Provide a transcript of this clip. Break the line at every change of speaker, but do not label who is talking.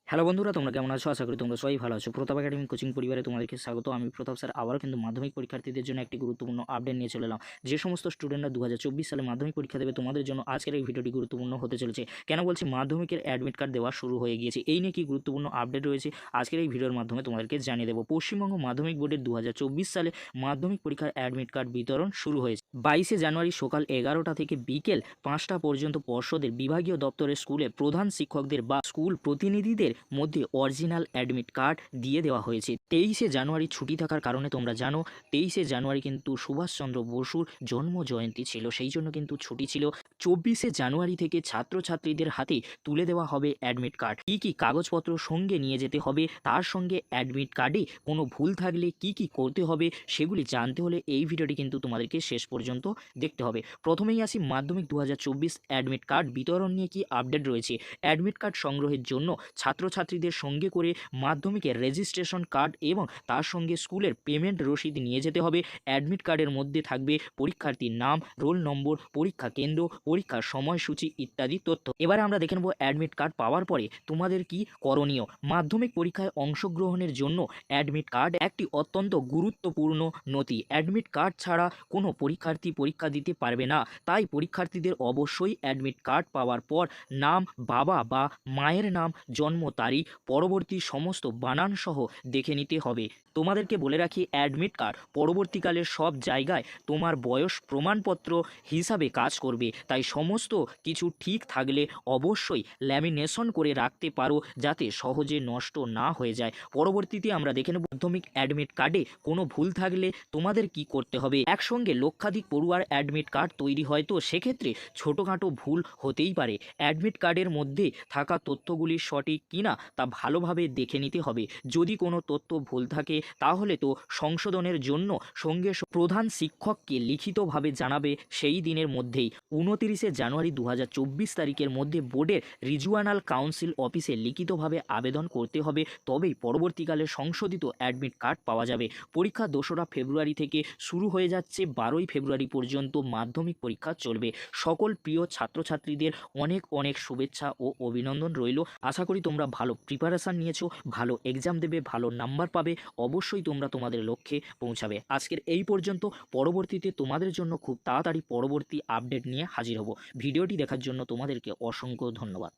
Hello বন্ধুরা, তোমরা কেমন আছো? আশা করি তোমরা সবাই ভালো আছো। প্রতাপ একাডেমি কোচিং পরিবারে তোমাদেরকে স্বাগত। আমি প্রতাপ স্যার আবারও কিন্তু মাধ্যমিক পরীক্ষার্থীদের জন্য একটি গুরুত্বপূর্ণ আপডেট নিয়ে চলে এলাম। যে সমস্ত স্টুডেন্টরা 2024 সালে মাধ্যমিক পরীক্ষা দেবে, তোমাদের জন্য আজকের এই ভিডিওটি গুরুত্বপূর্ণ হতে চলেছে। কেন বলছি? মাধ্যমিকের অ্যাডমিট কার্ড দেওয়া শুরু হয়ে গিয়েছে। এই নিয়ে কি গুরুত্বপূর্ণ আপডেট রয়েছে আজকের এই ভিডিওর মাধ্যমে তোমাদেরকে জানিয়ে দেবো। পশ্চিমবঙ্গ মাধ্যমিক বোর্ডের 2024 সালে মাধ্যমিক পরীক্ষার অ্যাডমিট কার্ড বিতরণ শুরু হয়েছে। 22শে জানুয়ারি সকাল 11টা থেকে বিকেল 5টা পর্যন্ত পর্ষদের বিভাগীয় দপ্তরের স্কুলে প্রধান শিক্ষকদের বা স্কুল প্রতিনিধিদের মধ্যে অরিজিনাল অ্যাডমিট কার্ড দিয়ে দেওয়া হয়েছে। 23শে জানুয়ারি ছুটি থাকার কারণে তোমরা জানো 23শে জানুয়ারি কিন্তু সুভাষচন্দ্র বসুর জন্ম জয়ন্তী ছিল, সেই জন্য কিন্তু ছুটি ছিল। 24শে জানুয়ারি থেকে ছাত্রছাত্রীদের হাতে তুলে দেওয়া হবে অ্যাডমিট কার্ড। কী কী কাগজপত্র সঙ্গে নিয়ে যেতে হবে, তার সঙ্গে অ্যাডমিট কার্ডে কোনো ভুল থাকলে কি কি করতে হবে সেগুলি জানতে হলে এই ভিডিওটি কিন্তু তোমাদেরকে শেষ পর্যন্ত দেখতে হবে। প্রথমেই আসি মাধ্যমিক 2024 অ্যাডমিট কার্ড বিতরণ নিয়ে কি আপডেট রয়েছে। অ্যাডমিট কার্ড সংগ্রহের জন্য ছাত্রছাত্রীদের সঙ্গে করে মাধ্যমিকের রেজিস্ট্রেশন কার্ড এবং তার সঙ্গে স্কুলের পেমেন্ট রসিদ নিয়ে যেতে হবে। অ্যাডমিট কার্ডের মধ্যে থাকবে পরীক্ষার্থীর নাম, রোল নম্বর, পরীক্ষা কেন্দ্র, পরীক্ষার সময়সূচি ইত্যাদি তথ্য। এবারে আমরা দেখে নেব অ্যাডমিট কার্ড পাওয়ার পরে তোমাদের কি করণীয়। মাধ্যমিক পরীক্ষায় অংশগ্রহণের জন্য অ্যাডমিট কার্ড একটি অত্যন্ত গুরুত্বপূর্ণ নথি। অ্যাডমিট কার্ড ছাড়া কোনো পরীক্ষার্থী পরীক্ষা দিতে পারবে না। তাই পরীক্ষার্থীদের অবশ্যই অ্যাডমিট কার্ড পাওয়ার পর নাম, বাবা বা মায়ের নাম, জন্ম তারিখ, পরবর্তী সমস্ত বানান সহ দেখে নিতে হবে। তোমাদেরকে বলে রাখি, অ্যাডমিট কার্ড পরবর্তীকালে সব জায়গায় তোমার বয়স প্রমাণপত্র হিসাবে কাজ করবে। তাই সমস্ত কিছু ঠিক থাকলে অবশ্যই ল্যামিনেশন করে রাখতে পারো, যাতে সহজে নষ্ট না হয়ে যায়। পরবর্তীতে আমরা দেখে নেব মাধ্যমিক অ্যাডমিট কার্ডে কোনো ভুল থাকলে তোমাদের কি করতে হবে। একসঙ্গে লক্ষাধিক পড়ুয়ার অ্যাডমিট কার্ড তৈরি হয়, তো সেক্ষেত্রে ছোটোখাটো ভুল হতেই পারে। অ্যাডমিট কার্ডের মধ্যে থাকা তথ্যগুলি সঠিক কিনা তা ভালোভাবে দেখে নিতে হবে। যদি কোনো তথ্য ভুল থাকে তাহলে তো সংশোধনের জন্য সঙ্গে প্রধান শিক্ষককে লিখিতভাবে জানাবে সেই দিনের মধ্যেই। 29শে জানুয়ারি 2024 তারিখের মধ্যে বোর্ডের রিজিওনাল কাউন্সিল অফিসে লিখিতভাবে আবেদন করতে হবে, তবেই পরবর্তীকালে সংশোধিত অ্যাডমিট কার্ড পাওয়া যাবে। পরীক্ষা 2রা ফেব্রুয়ারি থেকে শুরু হয়ে যাচ্ছে, 12ই ফেব্রুয়ারি পর্যন্ত মাধ্যমিক পরীক্ষা চলবে। সকল প্রিয় ছাত্রছাত্রীদের অনেক অনেক শুভেচ্ছা ও অভিনন্দন রইল। আশা করি তোমরা ভালো প্রিপারেশান নিয়েছো, ভালো এক্সাম দেবে, ভালো নাম্বার পাবে, অবশ্যই তোমরা তোমাদের লক্ষ্যে পৌঁছাবে। আজকের এই পর্যন্ত। পরবর্তীতে তোমাদের জন্য খুব তাড়াতাড়ি পরবর্তী আপডেট নিয়ে হাজির হব। ভিডিওটি দেখার জন্য তোমাদেরকে অসংখ্য ধন্যবাদ।